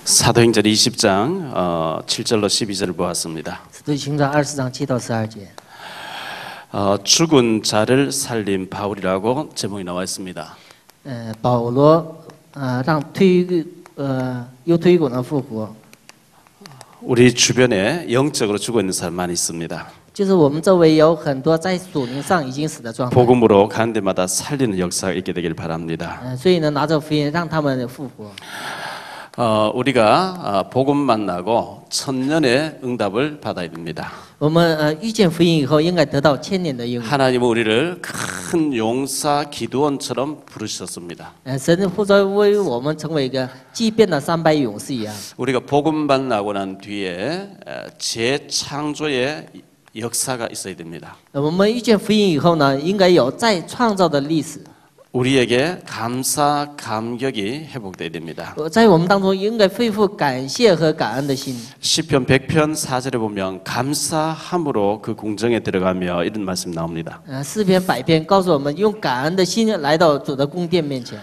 사도행전 20장 7절로 12절을 보았습니다. 使徒行传20章7到12节。 죽은 자를 살린 바울이라고 제목이 나와 있습니다. 保罗让又推滚了复活。 우리 주변에 영적으로 죽어 있는 사람 많이 있습니다. 就是我们周围有很多在属灵上已经死的状态。 복음으로 가는 데마다 살리는 역사가 있게 되길 바랍니다. 所以呢，拿着福音让他们复活。 우리가 복음 만나고 천년의 응답을 받아야 됩니다. 我们遇见福音以后，应该得到千年的应许。 하나님은 우리를 큰 용사 기드온처럼 부르셨습니다. 神呼召为我们成为一个祭奠的300勇士一样。 우리가 복음 만나고 난 뒤에 재창조의 역사가 있어야 됩니다. 我们遇见福音以后呢，应该有再创造的历史。 우리에게 감사 감격이 회복돼야 됩니다. 在我们当中应该恢复感谢和感恩的心。 시편 100편 4절에 보면 감사함으로 그 궁정에 들어가며 이런 말씀 나옵니다. 诗篇100篇告诉我们，用感恩的心来到主的宫殿面前。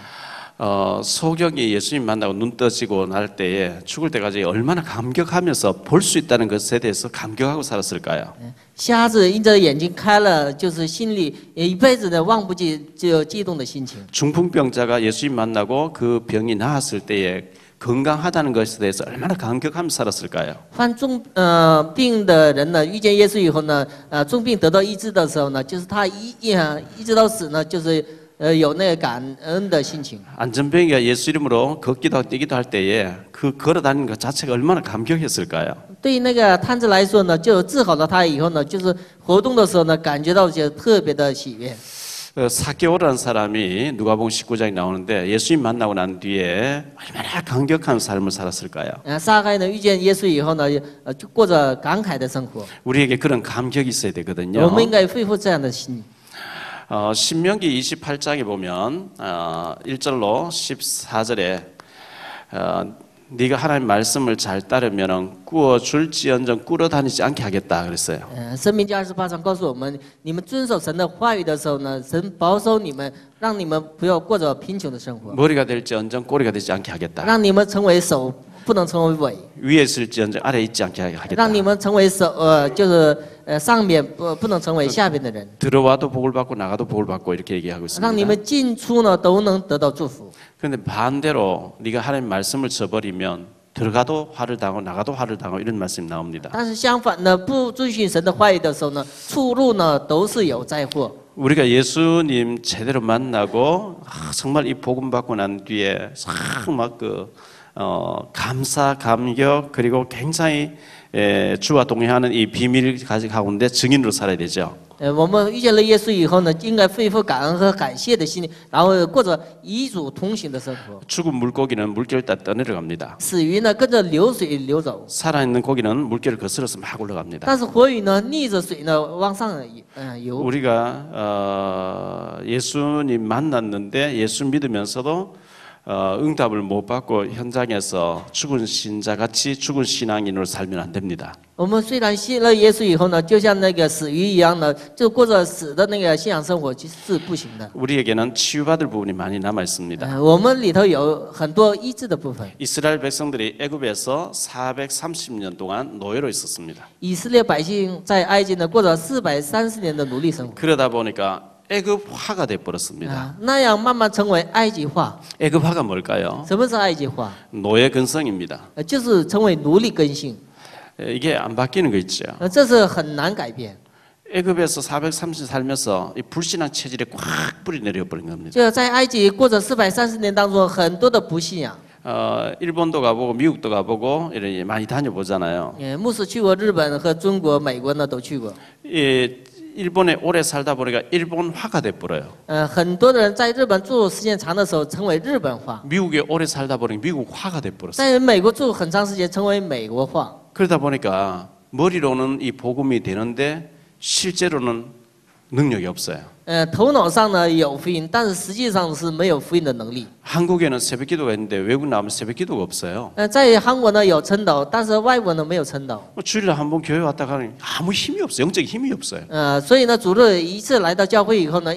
소경이 예수님 만나고 눈 떠지고 날 때에 죽을 때까지 얼마나 감격하면서 볼 수 있다는 것에 대해서 감격하고 살았을까요? 瞎子因着眼睛开了，就是心里一辈子的忘不记就激动的心情。 중풍병자가 예수님 만나고 그 병이 나았을 때에 건강하다는 것에 대해서 얼마나 감격하면서 살았을까요? 患重病的人呢，遇见耶稣以后呢，重病得到医治的时候呢，就是他一直到死呢，就是有那个感恩的心情。 안전병이가 예수 이름으로 걷기도 하고 뛰기도 할 때에 그 걸어다니는 것 자체가 얼마나 감격했을까요? 对于那个瘫子来说呢，就治好了他以后呢，就是活动的时候呢，感觉到就特别的喜悦。 사개오라는 사람이 누가복음 19장에 나오는데 예수님 만나고 난 뒤에 얼마나 감격한 삶을 살았을까요? 撒该呢遇见耶稣以后呢，就过着感慨的生活。 우리에게 그런 감격이 있어야 되거든요. 我们应该恢复这样的心。 신명기 28장에 보면 1절로 14절에 네가 하나님 말씀을 잘 따르면 꾸어줄지언정 꿇어다니지 않게 하겠다 그랬어요. 申命记28章告诉我们，你们遵守神的话语的时候呢，神保守你们，让你们不要过着贫穷的生活， 머리가 될지언정 꼬리가 되지 않게 하겠다. 让你们成为首，不能成为尾， 위에 있을지언정 아래에 있지 않게 하겠다. 让你们成为首，就是上面不能成为下边的人， 들어와도 복을 받고 나가도 복을 받고 이렇게 얘기하고 让你 있습니다. 们进出呢都能得到祝福。 그런데 반대로 네가 하나님 말씀을 저버리면 들어가도 화를 당하고 나가도 화를 당하고 이런 말씀이 나옵니다. 但是相反呢，不遵循神的话语的时候呢，出路呢都是有灾祸。 우리가 예수님 제대로 만나고 정말 이 복음 받고 난 뒤에 막 감사 감격 그리고 굉장히 주와 동행하는 이 비밀 가운데 증인으로 살아야 되죠. 我们遇见了耶稣以后呢，应该恢复感恩和感谢的心，然后过着与主同行的生活。 죽은 물고기는 물결을 따라 떠내려갑니다. 死鱼呢跟着流水流走， 살아있는 고기는 물결을 거슬러서 막 올라갑니다. 但是活鱼呢逆着水呢往上游。 우리가 예수님 만났는데 예수 믿으면서도 응답을 못 받고 현장에서 죽은 신자같이 죽은 신앙인으로 살면 안 됩니다. 我们虽然信了耶稣以后呢，就像那个死鱼一样呢，就过着死的那个信仰生活，其实是不行的。 우리에게는 치유받을 부분이 많이 남아 있습니다. 我们里头有很多医治的部分。 이스라엘 백성들이 애굽에서 430년 동안 노예로 있었습니다. 以色列百姓在埃及呢过着430年的奴隶生活， 그러다 보니까 애굽화가 돼 버렸습니다. 那样慢慢成为埃及化。 애굽화가 뭘까요? 什么是埃及化？ 노예 근성입니다. 就是成为奴隶根性。 이게 안 바뀌는 거 있죠. 这是很难改变。 애굽에서 430년 살면서 이 불신앙 체질에 꽉 뿌리 내려 버린 겁니다. 就在埃及过着430年当中，很多的不信仰。 일본도 가보고 미국도 가보고 이런 많이 다녀보잖아요. 牧师去过日本和中国、美国呢都去过。 일본에 오래 살다 보니까 일본화가 돼 버려요. 很多人在日本住时间长的时候成为日本化， 미국에 오래 살다 보니 미국화가 돼 버렸어요. 在美国住很长时间成为美国化。 그러다 보니까 머리로는 이 복음이 되는데 실제로는 능력이 없어요. 头脑上呢有福音，但是实际上是没有福音的能力。 한국에는 새벽기도가 있는데 외국 나오면 새벽기도가 없어요. 在韩国呢有晨祷，但是外国呢没有晨祷。 주일에 한 번 교회 왔다 가니 아무 힘이 없어요. 영적인 힘이 없어요. 所以呢，主日一次来到教会以后呢，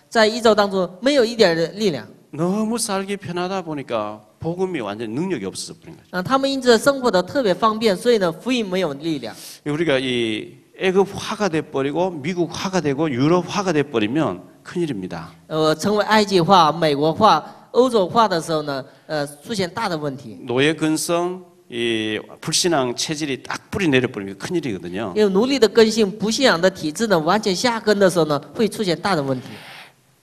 在一周当中没有一点力量。 너무 살기 편하다 보니까 복음이 완전 능력이 없어져 버린 거죠. 他们因着生活的特别方便，所以呢，福音没有力量。 우리가 이 애굽화가 돼 버리고 미국화가 되고 유럽화가 돼 버리면 큰일입니다. 成为埃及化、美国化、欧洲化的时候呢，出现大的问题。 노예 근성, 이 불신앙 체질이 딱 뿌리 내려 버리면 큰일이거든요. 因为奴隶的根性、不信仰的体质呢，完全下根的时候呢，会出现大的问题。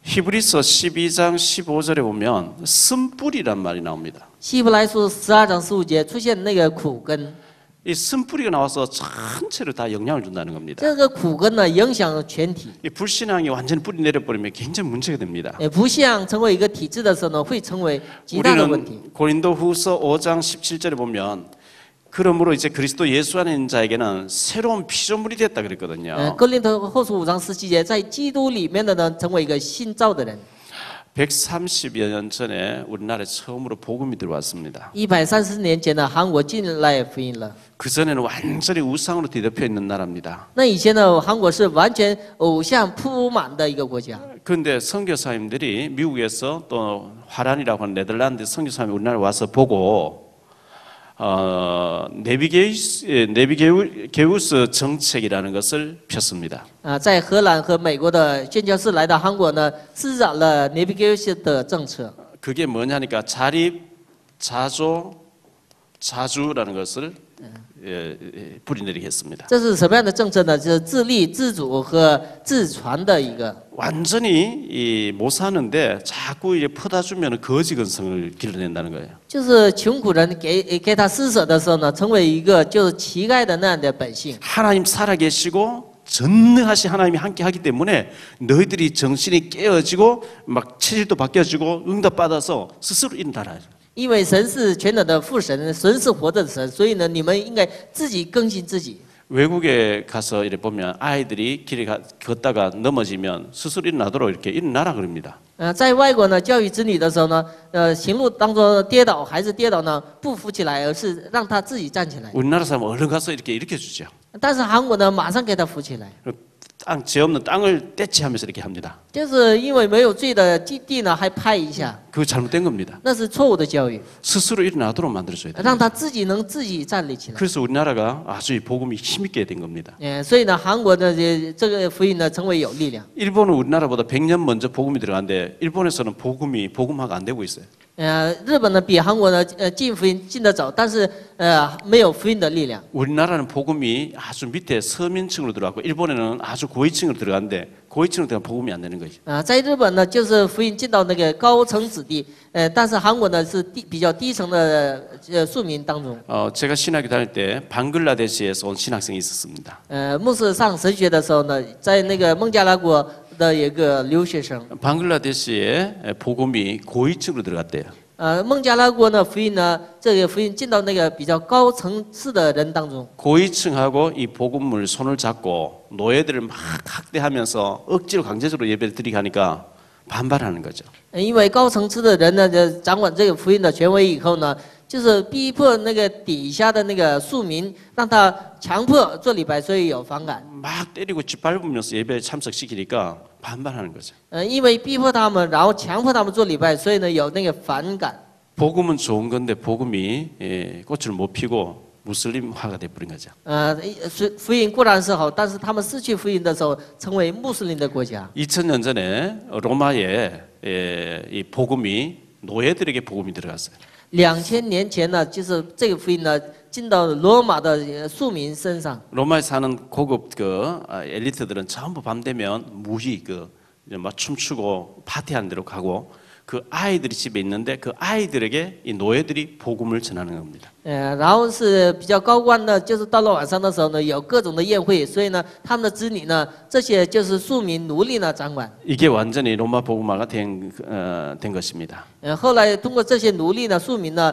히브리서 12장 15절에 보면 쓴뿌리란 말이 나옵니다. 希伯来书12章15节出现那个苦根， 이 쓴뿌리가 나와서 전체를 다 영향을 준다는 겁니다. 这个苦根呢影响全体。 이 불신앙이 완전히 뿌리 내려 버리면 굉장히 문제가 됩니다. 不信仰成为一个体制的时候呢，会成为极大的问题。 우리는 고린도후서 5장 17절에 보면 그러므로 이제 그리스도 예수 안에 있는 자에게는 새로운 피조물이 됐다 그랬거든요. 哥林多后书5章17节，在基督里面的呢，成为一个新造的人。 130여 년 전에 우리나라에 처음으로 복음이 들어왔습니다. 130年前呢，韩国进来福音了。 그 전에는 완전히 우상으로 뒤덮여 있는 나라입니다. 那以前呢，韩国是完全偶像铺满的一个国家。 그런데 선교사님들이 미국에서 또 화란이라고 하는 네덜란드 선교사님이 우리나라에 와서 보고 네비게우스 정책이라는 것을 폈습니다. 在荷兰和美国的宣教士来到韩国呢，施展了 Navigation 的政策。 그게 뭐냐니까 자립, 자조, 자주라는 것을 뿌리내리게 했습니다. 这是什么样的政策呢？就是自立、自主和自传的一个。 완전히 못 사는데 자꾸 이제 퍼다 주면 거지 근성을 길러낸다는 거예요. 就是穷苦人给他施舍的时候呢，成为一个就是乞丐的那样的本性。 하나님 살아계시고 전능하신 하나님이 함께 하기 때문에 너희들이 정신이 깨어지고 막 체질도 바뀌어지고 응답 받아서 스스로 일어나라. 因为神是全能的父神，神是活着的神，所以呢，你们应该自己更新自己。 외국에 가서 이렇게 보면 아이들이 길에 걷다가 넘어지면 스스로 일어나도록 이렇게 일어나라 그럽니다. 在外国呢，教育子女的时候呢，行路当中跌倒，孩子跌倒呢，不扶起来，而是让他自己站起来。 우리나라 사람 얼른 가서 이렇게 일으켜 주죠. 但是韩国呢，马上给他扶起来， 죄 없는 땅을 떼치하면서 이렇게 합니다. 就是因为没有罪的地呢，还拍一下， 그거 잘못된 겁니다. 那是错误的教育， 스스로 일어나도록 만들어줘야 돼요. 让他自己能自己站立起来。 그래서 우리나라가 아주 이 복음이 힘있게 된 겁니다. 所以呢，韩国的这个福音呢，成为有力量。 일본은 우리나라보다 100년 먼저 복음이 들어갔는데 일본에서는 복음화가 안 되고 있어요. 日本呢比韩国呢进福音进得早，但是没有福音的力量。 우리나라는 복음이 아주 밑에 서민층으로 들어갔고 일본에는 아주 고위층으로 들어갔는데 고위층으로 들어간 복음이 안 되는 거죠. 在日本呢，就是福音进到那个高层子弟，但是韩国呢是比较低层的庶民当中。 제가 신학교 다닐 때 방글라데시에서 온 신학생이 있었습니다. 牧师上神学的时候呢，在那个孟加拉国的一个留学生。 방글라데시에 복음이 고위층으로 들어갔대요. 孟加拉国呢福音呢，这个福音进到那个比较高层次的人当中。 고위층하고 이 복음을 손을 잡고 노예들을 막 학대하면서 억지로 강제적으로 예배를 드리게 하니까 반발하는 거죠. 因为高层次的人呢，掌管这个福音的权威以后呢，就是逼迫那个底下的那个庶民，让他强迫做礼拜，所以有反感。 막 때리고 짓밟으면서 예배에 참석시키니까 반발하는 거죠. 因为逼迫他们，然后强迫他们做礼拜，所以呢有那个反感。 복음은 좋은 건데 복음이 꽃을 못 피고 무슬림화가 돼버린 거죠. 福音固然是好，但是他们失去福音的时候，成为穆斯林的国家。 2000년 전에 로마에 이 복음이 노예들에게 복음이 들어갔어요. 2000年前呢，就是这个福音呢进到罗马的庶民身上。 로마에 사는 고급 엘리트들은 전부 밤 되면 무희 막 춤추고 파티하는 데로 가고 그 아이들이 집에 있는데 그 아이들에게 이 노예들이 복음을 전하는 겁니다. 然后是比较高官的，就是到了晚上的时候呢，有各种的宴会，所以呢，他们的子女呢，这些就是庶民奴隶呢掌管。 이게 완전히 로마 복음화가 된 것입니다. 后来通过这些奴隶呢，庶民呢，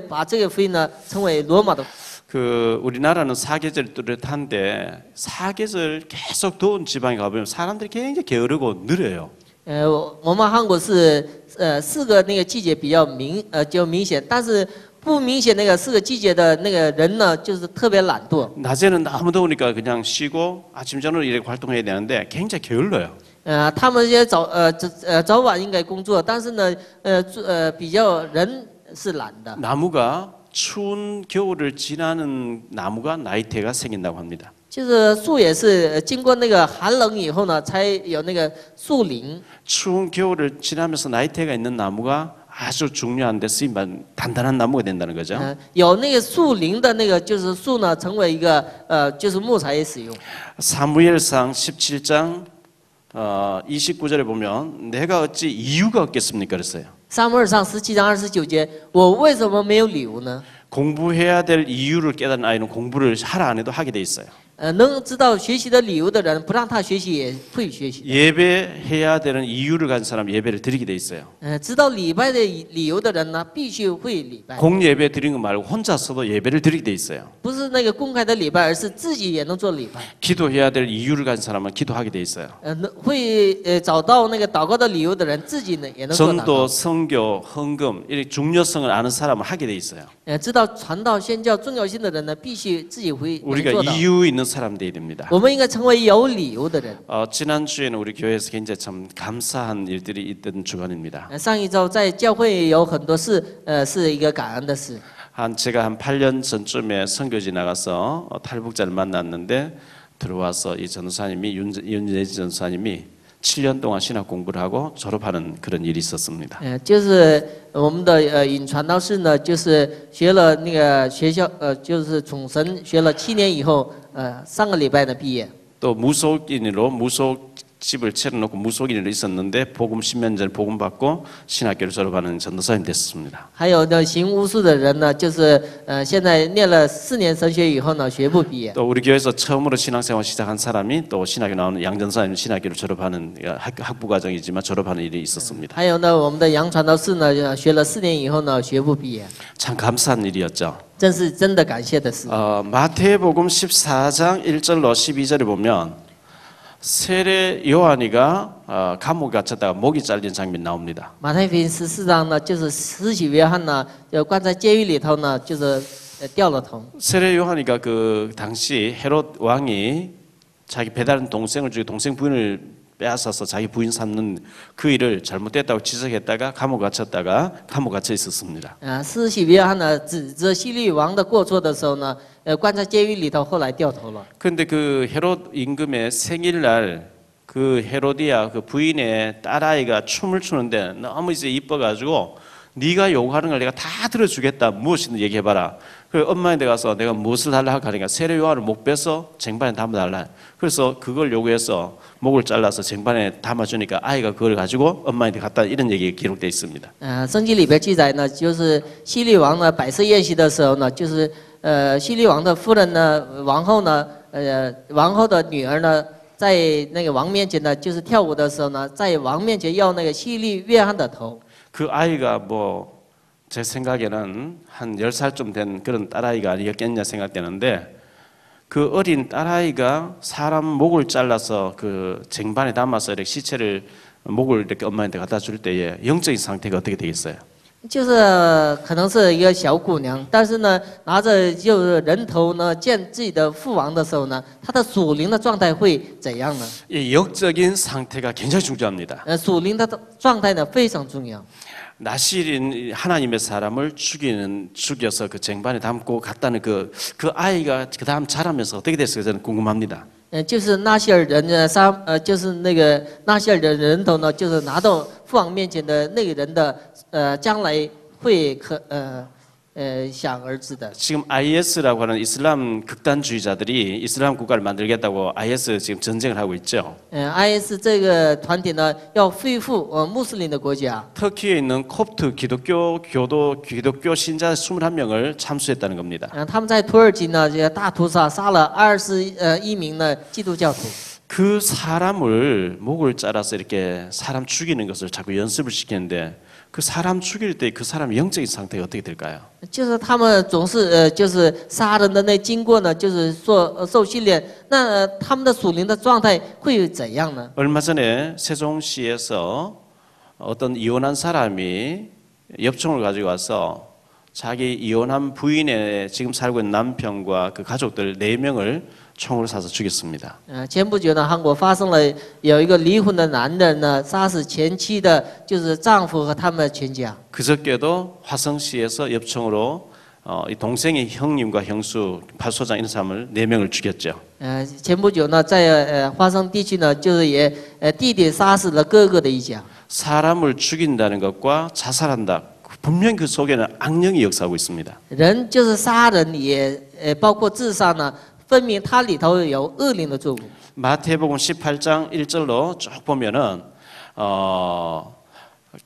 把这个福音呢，成为罗马的。 우리나라는 사계절 뚜렷한데 사계절 계속 더운 지방에 가보면 사람들이 굉장히 게으르고 느려요. 我们韩国是4个那个季节比较明显，但是不明显那个4个季节的那个人呢，就是特别懒惰。 낮에는 너무 더우니까 그냥 쉬고 아침 저녁 이렇게 활동해야 되는데 굉장히 게을러요. 他们也早晚应该工作，但是呢，比较人是懒的。 나무가 추운 겨울을 지나는 나무가 나이테가 생긴다고 합니다. 就是树也是经过那个寒冷以后呢，才有那个树龄。 추운 겨울을 지나면서 나이테가 있는 나무가 아주 중요한데 쓰임받는 단단한 나무가 된다는 거죠. 有那个树龄的那个就是树呢，成为一个就是木材使用。 사무엘상 17장 29절에 보면 내가 어찌 이유가 없겠습니까 그랬어요. 撒母耳上17章29节，我为什么没有理由呢？ 공부해야 될 이유를 깨닫는 아이는 공부를 하라 안 해도 하게 돼 있어요. 能知道学习的理由的人，不让他学习也会学习。 예배해야 되는 이유를 가진 사람 예배를 드리게 돼 있어요. 知道礼拜的理由的人呢，必须会礼拜。 공예배 드리는 거 말고 혼자서도 예배를 드리게 돼 있어요. 不是那个公开的礼拜，而是自己也能做礼拜。 기도해야 될 이유를 가진 사람은 기도하게 돼 있어요. 会找到那个祷告的理由的人，自己呢也能做祷告。 전도, 선교, 헌금 이렇게 중요성을 아는 사람은 하게 돼 있어요. 知道传道宣教重要性的人呢，必须自己会能 우리가 做到。 이유 있는 사람들이 됩니다. 我们应该成为有理由的人。 지난주에는 우리 교회에서 굉장히 참 감사한 일들이 있던 주간입니다. 上一周在教会有很多事，是一个感恩的事。 제가 한 8년 전쯤에 선교지 나가서 탈북자를 만났는데 들어와서 이 전도사님이 윤예지 전도사님이 7년 동안 신학 공부를 하고 졸업하는 그런 일이 있었습니다. 就是我们的引传道士呢，就是学了那个学校，就是从神学了7年以后，上个礼拜呢毕业。 또 무속인으로 무속집을 차려놓고 무속인으로 있었는데 복음 10년 전에 복음 받고 신학교를 졸업하는 전도사님 됐습니다. 还有呢，行巫术的人呢，就是现在念了4年神学以后呢，学部毕业。 또 우리 교회에서 처음으로 신앙생활 시작한 사람이 또 신학교 나오는 양 전사님 신학교를 졸업하는 학부 과정이지만 졸업하는 일이 있었습니다. 还有呢，我们的杨传道士呢，学了4年以后呢，学部毕业。 참 감사한 일이었죠. 这是真的感谢的事。 마태복음 14장 1절로 12절에 보면 세례 요한이가 감옥에 갇혔다가 목이 잘린 장면이 나옵니다. 马太福音14章呢，就是施洗约翰呢，关在监狱里头呢，就是掉了头。 세례 요한이가 그 당시 헤롯 왕이 자기 배다른 동생을 죽이고 동생 부인을 빼앗아서 자기 부인 삼는 그 일을 잘못됐다고 지적했다가 감옥 갇혔다가 감옥 갇혀 있었습니다. 施洗约翰呢，指责希律王的过错的时候呢，关在监狱里头，后来掉头了。 그런데 그 헤롯 임금의 생일날 그 헤로디아 그 부인의 딸아이가 춤을 추는데 너무 이제 이뻐가지고 네가 요구하는 걸 내가 다 들어주겠다. 무엇이든 얘기해봐라. 그 엄마한테 가서 내가 무엇을 달라 하니까 세례 요한을 목 빼서 쟁반에 담아달라. 그래서 그걸 요구해서 목을 잘라서 쟁반에 담아주니까 아이가 그걸 가지고 엄마한테 갖다 이런 얘기가 기록되어 있습니다. 圣经里边记载呢，就是希律王呢摆设宴席的时候呢，就是希律王的夫人呢，王后呢，王后的女儿呢，在那个王面前呢，就是跳舞的时候呢，在王面前要那个希律约翰的头。 그 아이가 뭐 제 생각에는 한 10살쯤 된 그런 딸아이가 아니겠냐 생각되는데 그 어린 딸아이가 사람 목을 잘라서 그 쟁반에 담아서 이렇게 시체를 목을 이렇게 엄마한테 갖다 줄 때에 영적인 상태가 어떻게 되겠어요? 就是可能是一个小姑娘，但是呢，拿着就是人头呢见自己的父王的时候呢，她的属灵的状态会怎样呢？ 이 영적인 상태가 굉장히 중요합니다. 属灵的状态呢非常重要。 나실인 하나님의 사람을 죽여서 그 쟁반에 담고 갔다는 그 아이가 그 다음 자라면서 어떻게 됐을까 저는 궁금합니다. 就是纳西尔人呢就是那个纳西尔的人头呢，就是拿到父王面前的那个人的将来会想而知的。 지금 IS라고 하는 이슬람 극단주의자들이 이슬람 국가를 만들겠다고 IS 지금 전쟁을 하고 있죠. IS 这个团体呢，要恢复穆斯林的国家。 터키에 있는 콥트 기독교 신자 21명을 참수했다는 겁니다. 他们在土耳其呢，这个大屠杀杀了21名呢基督教徒。 그 사람을 목을 잘라서 이렇게 사람 죽이는 것을 자꾸 연습을 시키는데 그 사람 죽일 때 그 사람 영적인 상태가 어떻게 될까요? 就是他们总是就是杀人的那经过呢，就是受训练，那他们的属灵的状态会怎样呢？ 얼마 전에 세종시에서 어떤 이혼한 사람이 엽총을 가지고 와서 자기 이혼한 부인의 지금 살고 있는 남편과 그 가족들 4명을 총으로 쏴서 죽였습니다. 前不久呢，韩国发生了有一个离婚的男人呢，杀死前妻的，就是丈夫和他们的全家。 그저께도 화성시에서 엽총으로 이 동생의 형님과 형수, 팔소장 이런 사람을 4명을 죽였죠. 前不久呢，在花生地区呢，就是也弟弟杀死了哥哥的一家。 사람을 죽인다는 것과 자살한다. 분명 그 속에는 악령이 역사하고 있습니다. 人就是杀人，也包括自杀呢，分明它里头有恶灵的作物。 마태복음 18장 1절로 쭉 보면은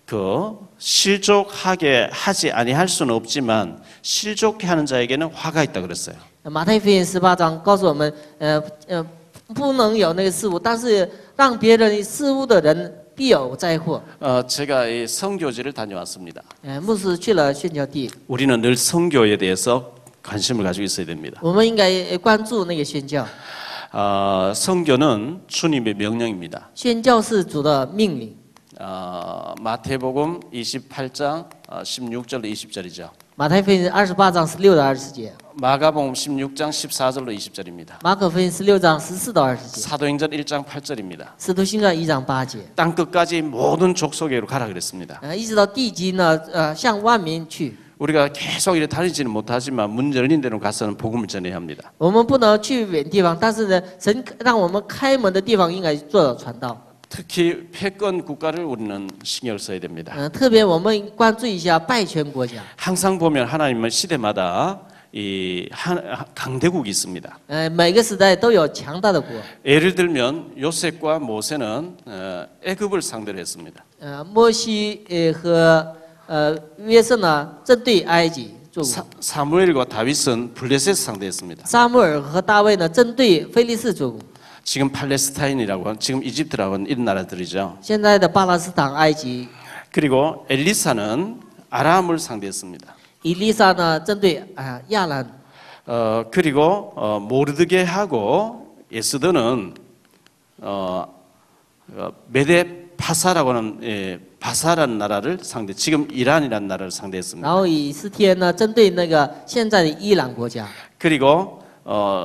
그 실족하게 하지 아니할 수는 없지만 실족해 하는 자에게는 화가 있다 그랬어요. 马太福音18章告诉我们，不能有那个事物，但是让别人事物的人必有灾祸。 제가 이 선교지를 다녀왔습니다. 牧师去了宣教地， 우리는 늘 선교에 대해서 관심을 가지고 있어야 됩니다. 我们应该关注那个宣教。 선교는 주님의 명령입니다. 宣教是主的命令。 마태복음 28장 16절로 20절이죠. 马太福音28章16到20节， 마가복음 16장 14절로 20절입니다. 马可福音16章14到20节， 사도행전 1장 8절입니다. 使徒行传1章8节。 땅 끝까지 모든 족속에로 가라 그랬습니다. 一直到地极呢，向万民去。 우리가 계속 이렇게 다니지는 못하지만 문 열린 데로 가서는 복음을 전해야 합니다. 我们不能去远地方，但是呢，神让我们开门的地方应该做传道。 특히 패권 국가를 우리는 신경을 써야 됩니다. 特别我们关注一下拜权国家。 항상 보면 하나님은 시대마다 이 강대국이 있습니다. 每个时代都有强大的国。 예를 들면 요셉과 모세는 애굽을 상대로 했습니다. 摩西和约瑟呢，针对埃及做过。 사무엘과 다윗은 블레셋 상대했습니다. 撒母耳和大卫呢，针对非利士做过。 지금 팔레스타인이라고 하는 지금 이집트라고 하는 이런 나라들이죠. 现在的巴勒斯坦、埃及。 그리고 엘리사는 아람을 상대했습니다. 以利沙呢，针对亚兰。 그리고 모르드게하고 에스더는 메데 파사라고 하는 바사라는 나라를 상대, 지금 이란이라는 나라를 상대했습니다. 然后以斯帖呢，针对那个现在的伊朗国家。 그리고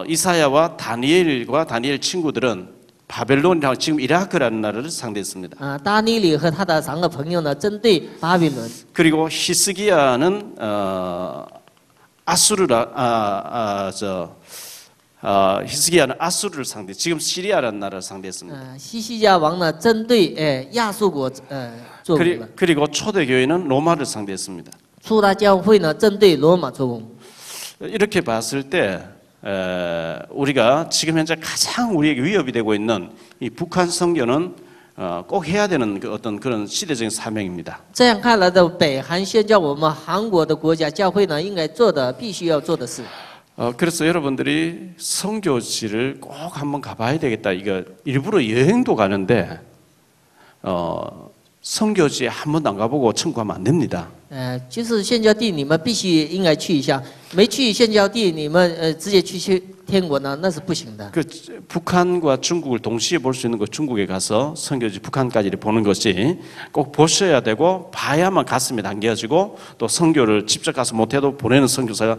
이사야와 다니엘과 다니엘 친구들은 바벨론이라고 지금 이라크라는 나라를 상대했습니다. 大尼里和他的3个朋友呢，针对巴比伦。 그리고 히스기야는 히스기야는 아수르를 상대, 지금 시리아라는 나라를 상대했습니다. 西西家王呢，针对亚述国做工了。 그리고 초대교회는 로마를 상대했습니다. 初大教会呢，针对罗马做工。 이렇게 봤을 때 우리가 지금 현재 가장 우리에게 위협이 되고 있는 이 북한 선교는 꼭 해야 되는 어떤 그런 시대적인 사명입니다. 这样看来的，北韩宣教我们韩国的国家教会呢，应该做的必须要做的事。 그래서 여러분들이 선교지를 꼭 한번 가봐야 되겠다. 이거 일부러 여행도 가는데 선교지에 한 번도 안 가보고 청구하면 안 됩니다. 就是宣教地，你们必须应该去一下。没去宣教地，你们直接去天国呢，那是不行的。 그 북한과 중국을 동시에 볼 수 있는 거 중국에 가서 선교지 북한까지 보는 것이 꼭 보셔야 되고 봐야만 가슴에 담겨지고 또 선교를 직접 가서 못해도 보내는 선교사가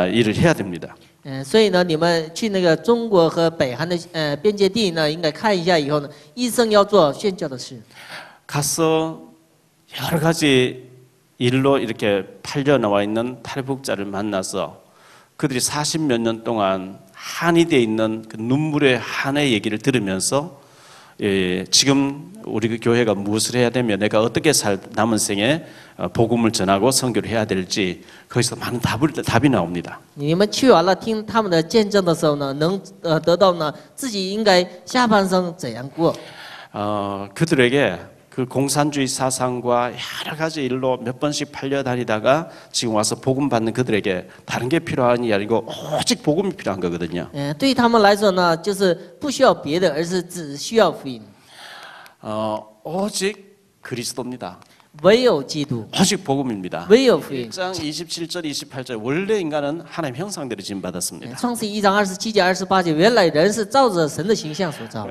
일을 해야 됩니다. 所以呢，你们去那个中国和北韩的边界地呢，应该看一下以后呢，医生要做宣教的事。 가서 여러 가지 일로 이렇게 팔려 나와 있는 탈북자를 만나서 그들이 40몇 년 동안 한이 돼 있는 그 눈물의 한의 얘기를 들으면서 지금 우리 그 교회가 무엇을 해야 되며 내가 어떻게 남은 생에 복음을 전하고 선교를 해야 될지 거기서 많은 답이 나옵니다. 你们去完了听他们的见证的时候呢，能得到呢自己应该下半生怎样过。 그들에게 그 공산주의 사상과 여러 가지 일로 몇 번씩 팔려다니다가 지금 와서 복음 받는 그들에게 다른 게 필요한 게 아니고 오직 복음이 필요한 거거든요. 对于他们来说呢，就是不需要别的，而是只需要福音。 오직 그리스도입니다. 唯有基督， 오직 복음입니다. 唯有福音。 1장 27절 28절 원래 인간은 하나님 형상대로 지음받았습니다. 创世1章27节28节，原来人是照着神的形象所造。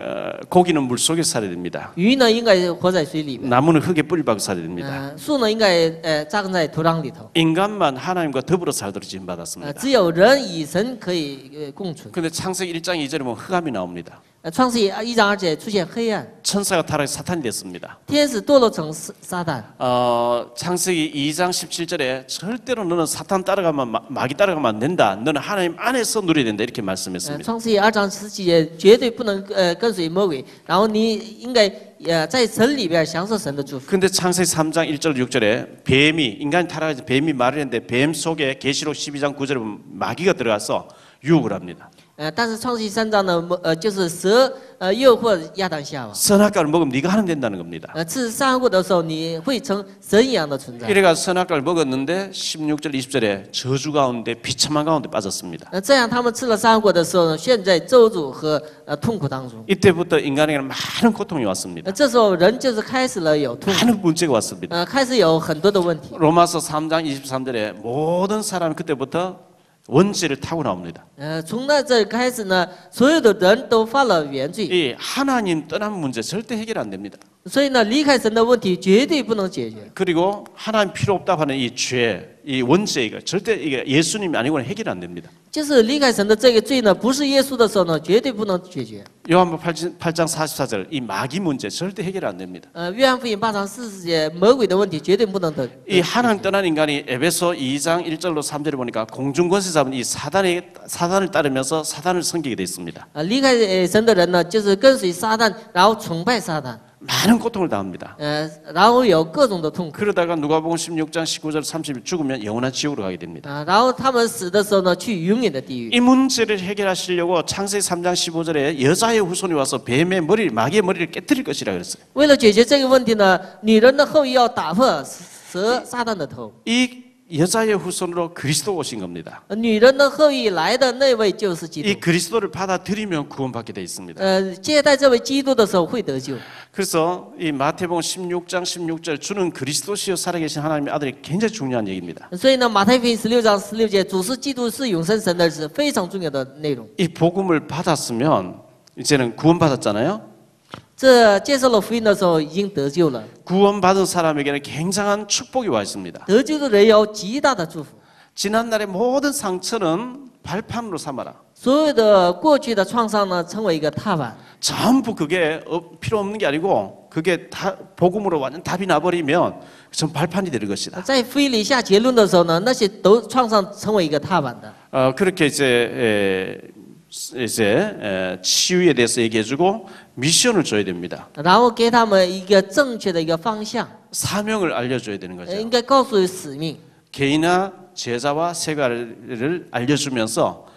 고기는 물 속에 살아야 됩니다. 鱼呢应该活在水里面， 나무는 흙에 뿌리 박고 살아야 됩니다. 树呢应该扎根在土壤里头。 인간만 하나님과 더불어 살도록 지음받았습니다. 只有人与神可以共存。 근데 창세기 1장 2절에 보면 흑암이 나옵니다. 创世1章2节出现黑暗， 천사가 타락해 사탄이 됐습니다. 天使堕落成撒旦。 창세기 2장 17절에 절대로 너는 사탄 따라가면 마귀 따라가면 안 된다. 너는 하나님 안에서 누려야 된다. 이렇게 말씀했습니다. 创世2章17节绝对不能跟随魔鬼，然后你应该在神里边享受神的祝福。 근데 창세기 3장 1절 6절에 뱀이 인간이 타락해서 뱀이 말을 했는데 뱀 속에 계시록 12장 9절에 보면 마귀가 들어가서 유혹을 합니다. 但是创世3章呢，就是蛇诱惑亚当夏娃。 선악과를 먹으면 네가 하나님 된다는 겁니다. 吃善恶的时候，你会成神一样的存在。 이래가 선악과를 먹었는데 16절 20절에 저주 가운데 비참한 가운데 빠졌습니다. 这样他们吃了善恶的时候呢，陷在咒诅和痛苦当中。 이때부터 인간에게는 많은 고통이 왔습니다. 这时候人就是开始了有痛苦， 많은 문제가 왔습니다. 开始有很多的问题。 로마서 3장 23절에 모든 사람이 그때부터 원죄를 타고 나옵니다. 从那这开始呢，所有的人都犯了原罪， 이 하나님 떠난 문제 절대 해결 안 됩니다. 所以呢，离开神的问题绝对不能解决。 그리고 하나님 필요 없다고 하는 이 죄, 이 원죄 이거 절대 이게 예수님이 아니고는 해결 안 됩니다. 就是离开神的这个罪呢，不是耶稣的时候呢，绝对不能解决。 요한복음 8장 44절 이 마귀 문제 절대 해결 안 됩니다. 约翰福音8章40节，魔鬼的问题绝对不能得。 이 하나님 떠난 인간이 에베소 2장 1절로 3절에 보니까 공중권세 잡은 이 사단을 따르면서 사단을 섬기게 돼 있습니다. 离开神的人呢，就是跟随撒旦，然后崇拜撒旦， 많은 고통을 당합니다. 然后有各种的痛苦。 그러다가 누가복음 16장 19절 30일 죽으면 영원한 지옥으로 가게 됩니다. 然后他们死的时候呢，去永远的地狱。 이 문제를 해결하시려고 창세기 3장 15절에 여자의 후손이 와서 뱀의 머리, 마귀의 머리를 깨뜨릴 것이라 그랬어요. 为了解决这个问题呢，女人的后裔要打破蛇撒旦的头。 이 여자의 후손으로 그리스도 오신 겁니다. 女人的后裔来的那位就是基 이 督。 그리스도를 받아들이면 구원받게 돼 있습니다. 接待这位基督的时候会得救。 그래서 이 마태복음 16장 16절 주는 그리스도시요 살아계신 하나님의 아들이 굉장히 중요한 얘기입니다. 所以呢，马太福音16章16节，主是基督是永生神的是非常重要的内容。 이 복음을 받았으면 이제는 구원받았잖아요. 这接受了福音的时候已经得救了， 구원받은 사람에게는 굉장한 축복이 와 있습니다. 得救的人有极大的祝福。 지난날의 모든 상처는 발판으로 삼아라. 所有的过去的创伤呢，成为一个踏板。 전부 그게 필요 없는 게 아니고 그게 다 복음으로 완전 답이 나버리면 전 발판이 되는 것이다. 在福音里下结论的时候呢，那些都创伤成为一个踏板的。 그렇게 이제 치유에 대해서 얘기해주고 미션을 줘야 됩니다. 然后给他们一个正确的一个方向， 사명을 알려줘야 되는 거죠. 应该告诉使命。 개인아 제자와 세가를 알려주면서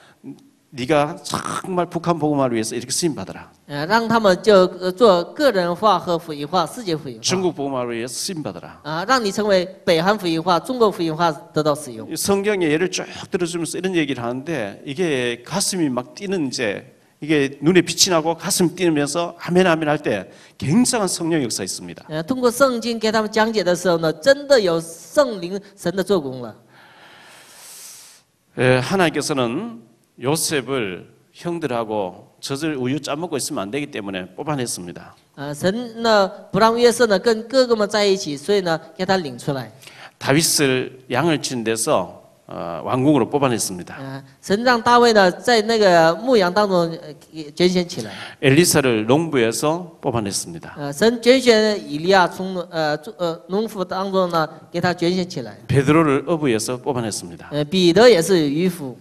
네가 정말 북한 복음화를 위해서 이렇게 쓰임 받아라. 让他们就做个人化和福音化、世界福音化。 중국 복음화를 위해서 쓰임 받아라. 让你成为北韩福音化、中国福音化得到使用。 성경의 예를 쭉 들어주면서 이런 얘기를 하는데 이게 가슴이 막 뛰는 이게 눈에 빛이 나고 가슴이 뛰면서 아멘 아멘 할 때 굉장한 성령 역사 있습니다. 通过圣经给他们讲解的时候呢，真的有圣灵神的做工了。 하나님께서는 요셉을 형들하고 젖을 우유 짜먹고 있으면 안 되기 때문에 뽑아냈습니다. 神呢不让约瑟呢跟哥哥们在一起，所以呢给他领出来。 다윗을 양을 친 데서 왕궁으로 뽑아냈습니다. 神让大卫呢在那个牧羊当中拣选起来。 엘리사를 농부에서 뽑아냈습니다. 神拣选以利亚从农夫当中呢给他拣选起来。 베드로를 어부에서 뽑아냈습니다. 彼得也是渔夫。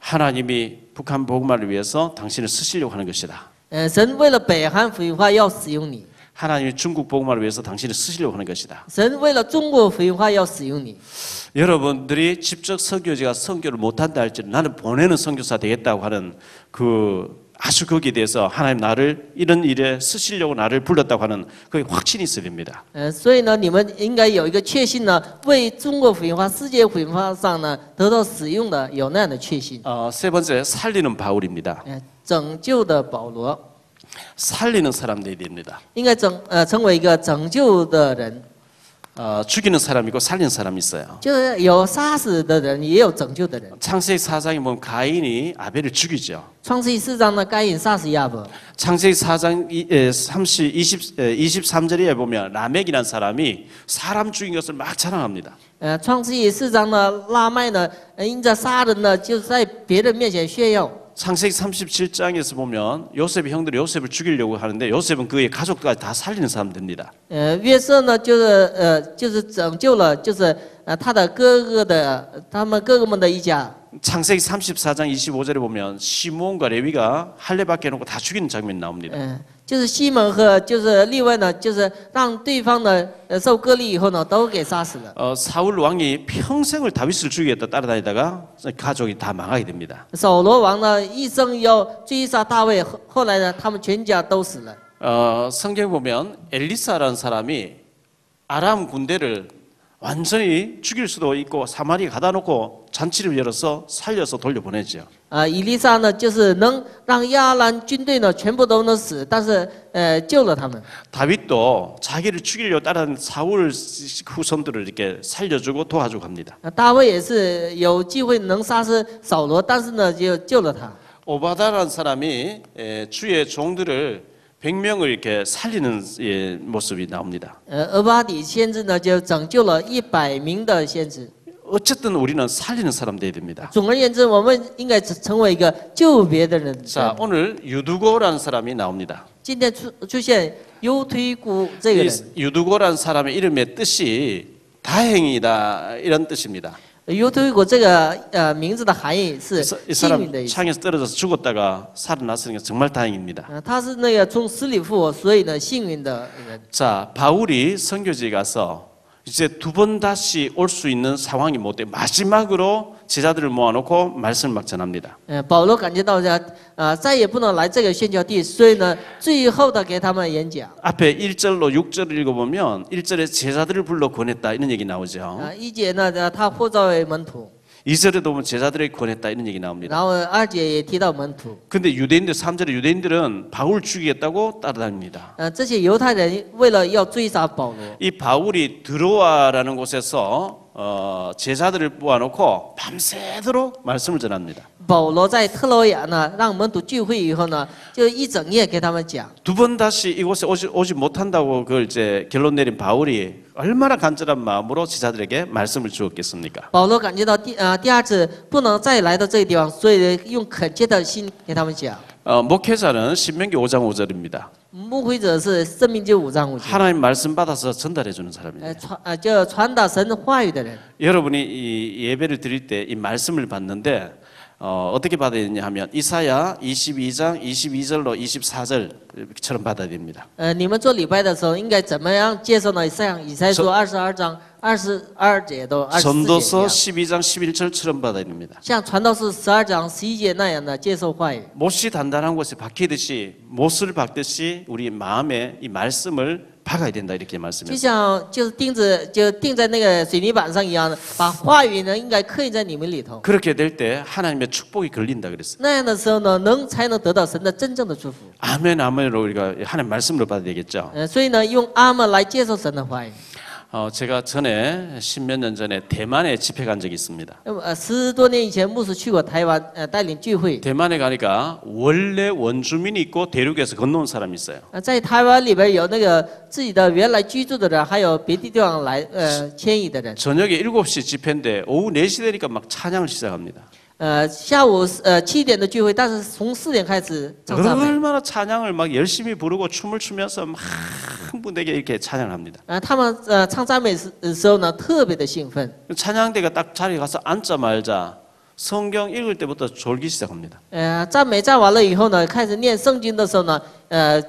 하나님이 북한 복음화를 위해서 당신을 쓰시려고 하는 것이다. 神为了北韩福音化要使用你。 하나님이 중국 복음화를 위해서 당신을 쓰시려고 하는 것이다. 神为了中国福音化要使用你。 여러분들이 직접 선교지가 선교를 못한다 할지 나는 보내는 선교사 되겠다고 하는 아주 거기에 대해서 하나님 나를 이런 일에 쓰시려고 나를 불렀다고 하는 그 확신이 있어야 됩니다. 所以呢，你们应该有一个确信呢，为中国福音化、世界福音化上呢得到使用的有那样的确信。 세 번째 살리는 바울입니다. 拯救的保罗， 살리는 사람들이 됩니다. 应该成为一个拯救的人。 죽이는 사람이고 살리는 사람이 있어요. 就是有杀死的人，也有拯救的人。 창세기 4장에 보면 가인이 아벨을 죽이죠. 创世纪4章呢，该隐杀死亚伯。 창세기 4장 23절에 보면 라멕이라는 사람이 사람 죽인 것을 막 자랑합니다. 创世纪4章呢，拉麦呢，因着杀人呢，就在别人面前炫耀。 창세기 37장에서 보면 요셉의 형들이 요셉을 죽이려고 하는데 요셉은 그의 가족까지 다 살리는 사람 됩니다. 约瑟呢，就是拯救了，就是他的哥哥的，他们哥哥们的一家。 창세기 34장 25절에 보면 시므온과 레위가 할례받게 해놓고 다 죽이는 장면이 나옵니다. 就是西门和就是利未呢，就是让对方呢受割礼以后呢，都给杀死了。 사울 왕이 평생을 다윗을 죽이겠다 따라다니다가 가족이 다 망하게 됩니다. 扫罗王呢一生要追杀大卫，后来呢，他们全家都死了。 성경에 보면 엘리사라는 사람이 아람 군대를 완전히 죽일 수도 있고 사마리아 가다 놓고 잔치를 열어서 살려서 돌려보내죠. 以利沙呢，就是能让亚兰军队呢全部都能死，但是救了他们。 다윗도 자기를 죽이려고 따라다니는 사울 후손들을 이렇게 살려주고 도와주고 합니다. 大卫也是有机会能杀死扫罗，但是呢就救了他。 오바다라는 사람이 주의 종들을 100명을 이렇게 살리는 모습이 나옵니다. 俄巴底先知呢就拯救了100名的先知。 어쨌든 우리는 살리는 사람 돼야 됩니다. 总而言之，我们应该成为一个救别的人。 자, 오늘 유두고라는 사람이 나옵니다. 今天出现犹推古这个 이 人， 유두고라는 사람의 이름의 뜻이 다행이다 이런 뜻입니다. 犹推古这个名字的含义是 이 幸 사람 运的意思。 창에서 떨어져서 죽었다가 살아났으니까 정말 다행입니다. 他是那个从死里复活，所以呢幸运的人。 자, 바울이 선교지에 가서 이제 두 번 다시 올 수 있는 상황이 못 돼. 마지막으로 제자들을 모아놓고 말씀을 막 전합니다. 保罗感觉到再也不能来这个宣教地，所以呢，最后的给他们演讲。 앞에 1절로 6절을 읽어보면 1절에 제자들을 불러 권했다 이런 얘기 나오죠. 1节呢，他呼召为门徒， 2절에도 보면 제자들에게 권했다 이런 얘기 나옵니다. 然后2节也提到门徒。 근데 유대인들 3절에 유대인들은 바울 죽이겠다고 따라다닙니다. 这些犹太人为了要追杀保罗， 이 바울이 드로아라는 곳에서 제자들을 모아놓고 밤새도록 말씀을 전합니다. 保罗在特罗亚呢，让门徒聚会以后呢，就一整夜给他们讲。 두 번 다시 이곳에 오지 못한다고 그걸 이제 결론 내린 바울이 얼마나 간절한 마음으로 제자들에게 말씀을 주었겠습니까? 保罗感觉到第2次不能再来到这个地方，所以用恳切的心给他们讲。 목회자는 신명기 5장 5절입니다. 牧会者是申命记5章5节， 하나님 말씀 받아서 전달해 주는 사람입니다. 就传达神话语的人。 여러분이 이 예배를 드릴 때 이 말씀을 받는데 어떻게 받아야 되냐 하면 이사야 22장 22절로 24절처럼 받아야 됩니다. 你们做礼拜的时候应该怎么样接受呢？像以赛说22章22节到24节 전도서 一样， 12장 11절처럼 받아야 됩니다. 像传道士12章11节那样的接受话语。 못이 단단한 곳에 박히듯이 못을 박듯이 우리 마음에 이 말씀을 박아야 된다 이렇게 就 말씀했습니다. 像就是钉子就钉在那个水泥板上一样的，把话语呢应该刻印在你们里头。 그렇게 될 때 하나님의 축복이 걸린다 그랬어요. 那样的时候呢，才能得到神的真正的祝福。 아멘 아멘으로 우리가 하나님 말씀으로 받아야 되겠죠. 所以呢，用阿门来接受神的话语。 제가 전에 10몇 년 전에 대만에 집회 간 적이 있습니다. 10多年以前，牧师去过台湾，带领聚会。 대만에 가니까 원래 원주민이 있고 대륙에서 건너온 사람이 있어요. 在台湾里边有那个自己的原来居住的人，还有别的地方来迁移的人。 저녁에 7시 집회인데 오후 4시 되니까 막 찬양을 시작합니다. 下午7点的聚会，但是从4点开始唱赞美。 얼마나 찬양을 막 열심히 부르고 춤을 추면서 막 흥분되게 이렇게 찬양을 합니다. 他们唱赞美的时候呢，特别的兴奋。 찬양대가 딱 자리에 가서 앉자마자 성경 읽을 때부터 졸기 시작합니다. 赞美站完了以后呢，开始念圣经的时候呢，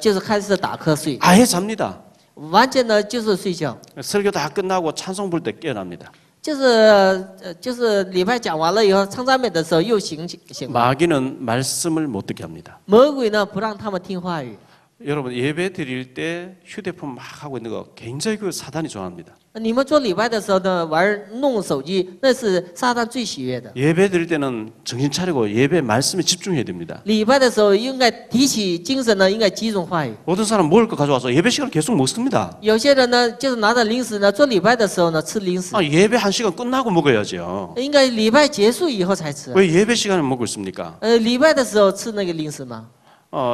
就是开始打瞌睡， 아예 잡니다. 完全呢就是睡觉。 설교 다 끝나고 찬송 부를 때 깨어납니다. 就是礼拜讲完了以后，唱赞美的时候又醒了。 마귀는 말씀을 못 듣게 합니다. 魔鬼呢不让他们听话语， 여러분 예배 드릴 때 휴대폰 막 하고 있는 거 굉장히 그 사단이 좋아합니다. 你们做礼拜的时候呢，弄手机，那是撒旦最喜悦的。 예배 드릴 때는 정신 차리고 예배 말씀에 집중해야 됩니다. 礼拜的时候应该提起精神呢，应该集中话语。 어떤 사람 먹을 거 가져와서 예배 시간 계속 먹습니다. 有些人呢，就是拿着零食呢，做礼拜的时候呢，吃零食。 예배 1시간 끝나고 먹어야죠. 应该礼拜结束以后才吃。 왜 예배 시간에 먹고 있습니까? 礼拜的时候吃那个零食吗？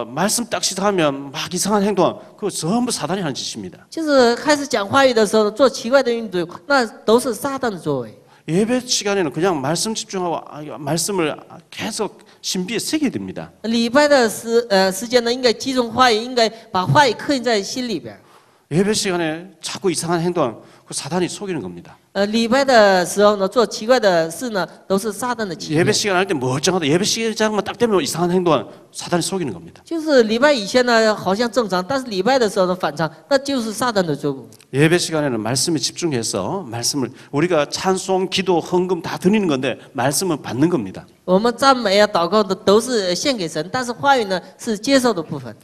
말씀 딱 시작하면 막 이상한 행동, 그거 전부 사단이 하는 짓입니다. 就是开始讲话语的时候做奇怪的运动，那都是撒旦的作为。 예배 시간에는 그냥 말씀 집중하고 말씀을 계속 신비에 새겨야 됩니다. 礼拜的时间呢，应该集中话语，应该把话语刻印在心里边。 예배 시간에 자꾸 이상한 행동, 그 사단이 속이는 겁니다. 礼拜的时候呢，做奇怪的事呢，都是撒旦的欺骗。 예배 시간 할 때 멀쩡하다. 예배 시간만 딱 되면 이상한 행동은 사단이 속이는 겁니다. 就是礼拜以前呢，好像正常，但是礼拜的时候呢，反常，那就是撒旦的作为。 예배 시간에는 말씀에 집중해서 말씀을 우리가 찬송, 기도, 헌금 다 드리는 건데 말씀은 받는 겁니다. 我们赞美啊、祷告的都是献给神，但是话语呢是接受的部分。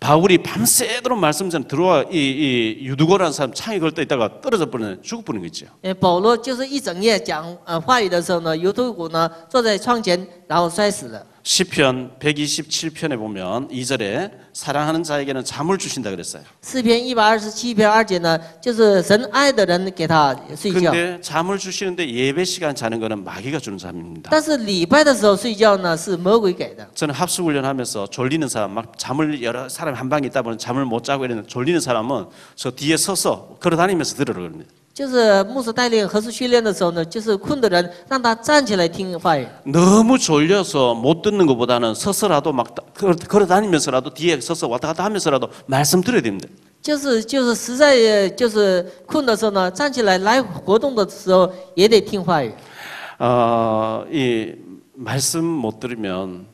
바울이 밤새도록 말씀 전에 들어와 이 유두고라는 사람 창에 걸떠 있다가 떨어져 버리는 죽어 버리는 거죠. 保罗就是一整夜讲话语的时候呢，犹太谷呢坐在窗前，然后摔死了。 시편 127편에 보면 2절에 사랑하는 자에게는 잠을 주신다 그랬어요. 诗篇127篇2节呢，就是神爱的人给他睡觉。 근데 잠을 주시는데 예배 시간 자는 거는 마귀가 주는 잠입니다. 但是礼拜的时候睡觉呢，是魔鬼给的。 저는 합숙 훈련하면서 졸리는 사람 막 잠을 여러 사람 한 방에 있다 보면 잠을 못 자고 이러는 졸리는 사람은 저 뒤에 서서 걸어 다니면서 들으라고 합니다. 就是牧师带领合宿训练的时候呢，就是困的人让他站起来听话语。 너무 졸려서 못 듣는 것보다는 서서라도 막 걸어 다니면서라도 뒤에 서서 왔다 갔다 하면서라도 말씀 들어야 됩니다. 就是实在就是困的时候呢，站起来来活动的时候也得听话语。 이 말씀 못 들으면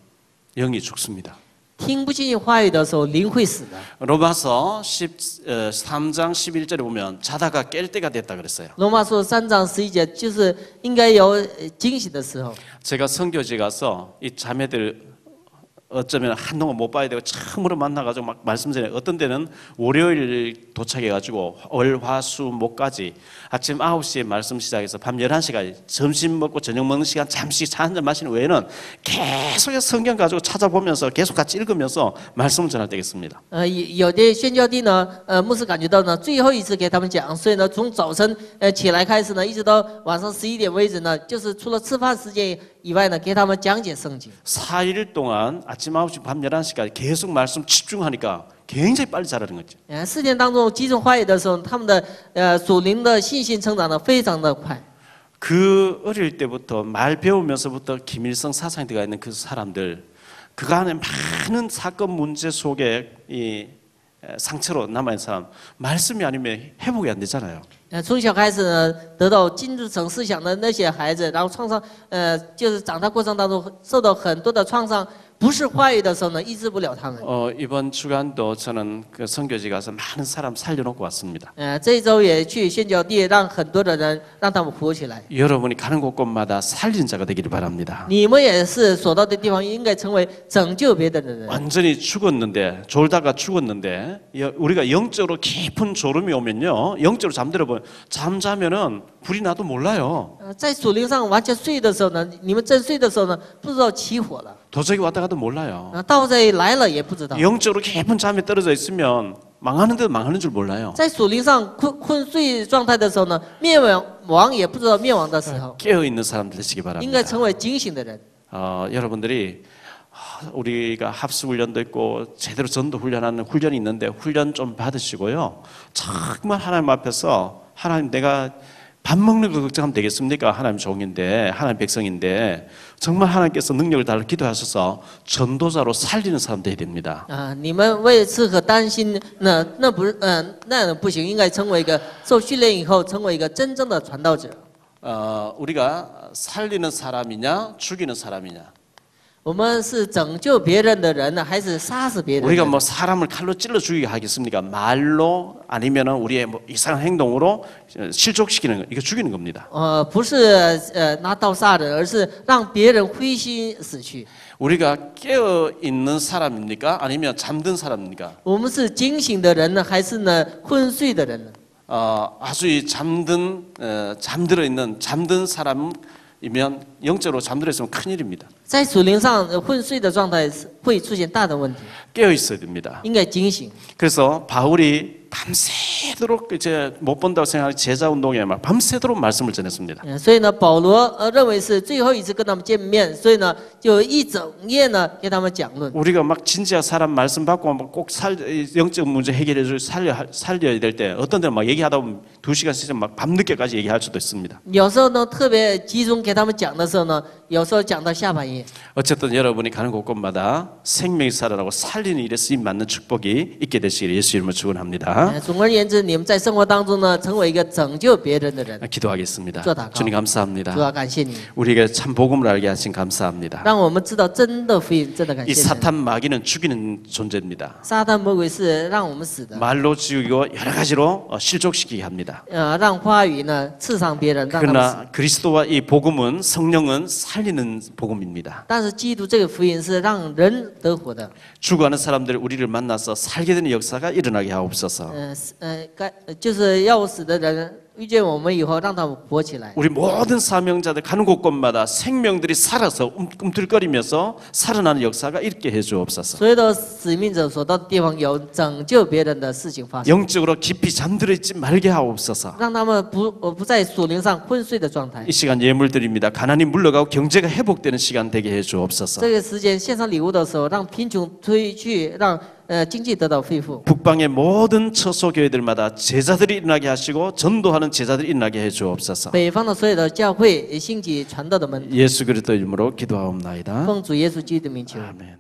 영이 죽습니다. 听不进话语的时候，灵会死的。 로마서 13장 11절에 보면 자다가 깰 때가 됐다 그랬어요. 罗马书3章11节就是应该有惊喜的时候。 제가 선교지 가서 이 자매들 어쩌면 한동안 못 봐야 되고 처음으로 만나가지고 막 말씀 전에 어떤 데는 월요일 도착해가지고 월, 화, 수, 목까지 아침 9시에 말씀 시작해서 밤 11시까지 점심 먹고 저녁 먹는 시간 잠시 차 한잔 마시는 외에는 계속 성경 가지고 찾아보면서 계속 같이 읽으면서 말씀을 전할 때겠습니다. 有的宣教地呢，牧师感觉到呢，最后一次给他们讲，所以呢，从早晨起来开始呢，一直到晚上11点为止呢，就是除了吃饭时间以外呢，给他们讲解圣经。 4일 동안 아침 9시 밤 11시까지 계속 말씀 집중하니까 굉장히 빨리 자라는 거죠. 4天当中集中话语的时候，他们的属灵的信心成长的非常的快。 그 어릴 때부터 말 배우면서부터 김일성 사상이 들어가 있는 그 사람들 그간의 많은 사건 문제 속에 이 상처로 남아있는 사람 말씀이 아니면 회복이 안 되잖아요. 从小开始呢，得到金日成思想的那些孩子，然后创伤，就是长大过程当中受到很多的创伤，不是话语的时候呢，医治不了他们。 이번 주간도 저는 그 선교지 가서 많은 사람 살려놓고 왔습니다. 这一周也去宣教地，让很多的人让他们活起来。 여러분이 가는 곳곳마다 살린 자가 되기를 바랍니다. 你们也是所到的地方，应该成为拯救别的人。 완전히 죽었는데 졸다가 죽었는데 우리가 영적으로 깊은 졸음이 오면요, 영적으로 잠들어보면 잠자면은 불이 나도 몰라요. 在属灵上完全睡的时候呢，你们正睡的时候呢，不知道起火了。 도적이 왔다 가도 몰라요. 盗贼来了也不知道。 영적으로 깊은 잠에 떨어져 있으면 망하는데도 망하는 줄 몰라요. 在属灵上困睡状态的时候呢，灭亡也不知道灭亡的时候， 깨어 있는 사람들 되시기 应 바랍니다. 该成为警醒的人。 여러분들이 우리가 합숙 훈련도 있고 제대로 전도 훈련하는 훈련이 있는데 훈련 좀 받으시고요. 정말 하나님 앞에서 하나님 내가 밥 먹는 거 걱정하면 되겠습니까? 하나님 종인데 하나님 백성인데 정말 하나님께서 능력을 달라 기도하셔서 전도자로 살리는 사람 되어야 됩니다. 你们为吃喝担心，那不行，应该成为一个受训练以后，成为一个真正的传道者。 우리가 살리는 사람이냐 죽이는 사람이냐? 我们是拯救别人的人呢，还是杀死别人的 우리가 人？ 뭐 사람을 칼로 찔러 죽이게 하겠습니까? 말로 아니면은 우리의 뭐 이상한 행동으로 실족시키는 거, 이거 죽이는 겁니다. 不是拿刀杀人，而是让别人灰心死去。 우리가 깨어 있는 사람입니까? 아니면 잠든 사람입니까? 我们是惊醒的人呢，还是呢昏睡的人呢？ 아주 이 잠들어 있는 잠든 사람이면 영적으로 잠들어 있으면 큰 일입니다. 在属灵上昏睡的状态会出现大的问题， 깨어 있어야 됩니다. 应该警醒。 그래서 바울이 밤새도록 이제 못 본다고 생각하는 제자 운동에 막 밤새도록 말씀을 전했습니다. 所以呢，保罗认为是最后一次跟他们见面，所以呢就一整夜呢给他们讲论。 우리가 막 진짜 사람 말씀 받고 꼭 영적 문제 해결해 줄 살려야 될 때 어떤 데는 막 얘기하다 보면 2시간씩 막 밤늦게까지 얘기할 수도 있습니다. 有时候呢特别集中给他们讲的时候呢，有时候讲到下半夜。 어쨌든 여러분이 가는 곳곳마다 생명이 살아나고 살리는 일에 쓰임 받는 축복이 있게 되시기를 예수 이름으로 축원합니다. 总而言之，你们在生活当中呢，成为一个拯救别人的人。 기도하겠습니다. 저祷告. 주님 감사합니다. 主要感谢你， 우리에게 참 복음을 알게 하신 감사합니다. 让我们知道真的福音，真的感 이 谢神。 사탄 마귀는 죽이는 존재입니다. 撒旦魔鬼是让我们死的， 말로 죽이고 여러 가지로 실족시키게 합니다. 让话语呢刺伤别人，让他们死。 그러나 그리스도와 이 복음은 성령은 살리는 복음입니다. 但是基督这个福音是让人得活的。 죽어가는 사람들 우리를 만나서 살게 되는 역사가 일어나게 하옵소서. 就是要死的人遇见我们以后，让他们活起来。 우리 모든 사명자들 가는 곳곳마다 생명들이 살아서 꿈틀거리면서 살아나는 역사가 있게 해주옵소서. 所有的使命者所到的地方有拯救别人的事情发生， 영적으로 깊이 잠들어 있지 말게 하옵소서. 让他们不在属灵上昏睡的状态 이 。 시간 예물드립니다. 가난이 물러가고 경제가 회복되는 시간 되게 해주옵소서. 这个时间献上礼物的时候，让贫穷退去，让经济得到恢复。 북방의 모든 처소교회들마다 제자들이 일어나게 하시고 전도하는 제자들이 일어나게 해주옵소서. 北方的所有的教会兴起传道的门徒， 예수 그리스도 이름으로 기도하옵나이다. 奉主耶稣基督的名求。 아멘.